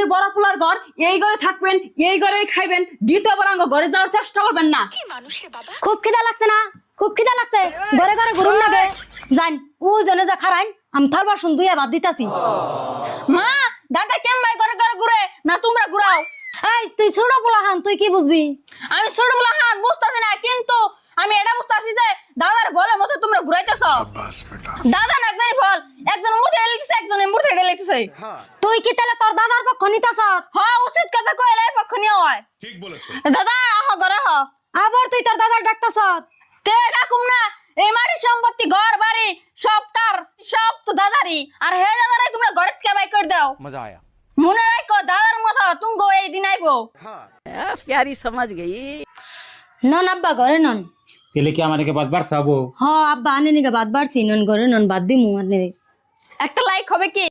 আপনি বড় পোলার ঘর, এই ঘরে থাকবেন, এই ঘরেই খাইবেন, দ্বিতীয়বার আমার ঘরে যাওয়ার চেষ্টা করবেন না। খুব খিদা লাগছে না? খুব খিদা লাগছে, ঘরে ঘরে ঘুরুন লাগে। যান ও জনে যা খারাইন, আমি থাল বাসন ধুইয়া ভাত দিতাছি। মা দাদা কেমন ঘরে ঘরে ঘুরে না তোমরা ঘুরাও? এই তুই ছোট পোলা হান, তুই কি বুঝবি? আমি ছোটবেলা হান বুঝতেছি না, কিন্তু আমি এটা বুঝতেছি যে দাদার বলের মতো তোমরা ঘুরাইতেছ। দাদা না জানি বল, একজন মূর্তি ঢেলিতেছে, একজন মূর্তি ঢেলিতেছে। তুই কি তাহলে তোর দাদার পক্ষ নিতাছ? হ্যাঁ উচিত কথা কইলে পক্ষ নিয়ে হয়। ঠিক বলেছো দাদা, আহ ঘরে হ। আবার তুই তোর দাদার ডাকতাছ? তে ডাকুম না, এই মাটি সম্পত্তি ঘর বাড়ি সব কার, সব তো দাদারই। আর হে দাদারাই তোমরা ঘরে থেকে বাই করে দাও। মজা আয়া। মনে রাখো দাদার মতো তুঙ্গো এই দিন আইবো। प्यारी समझ गई। নন আব্বা ঘরে নন। তেলে কি আমার বাদ বার সাবো? হ আব্বা আনে নিকে বাদ বাড়ছি, নন ঘরে নন বাদ দিমু আনে। একটা লাইক হবে কি?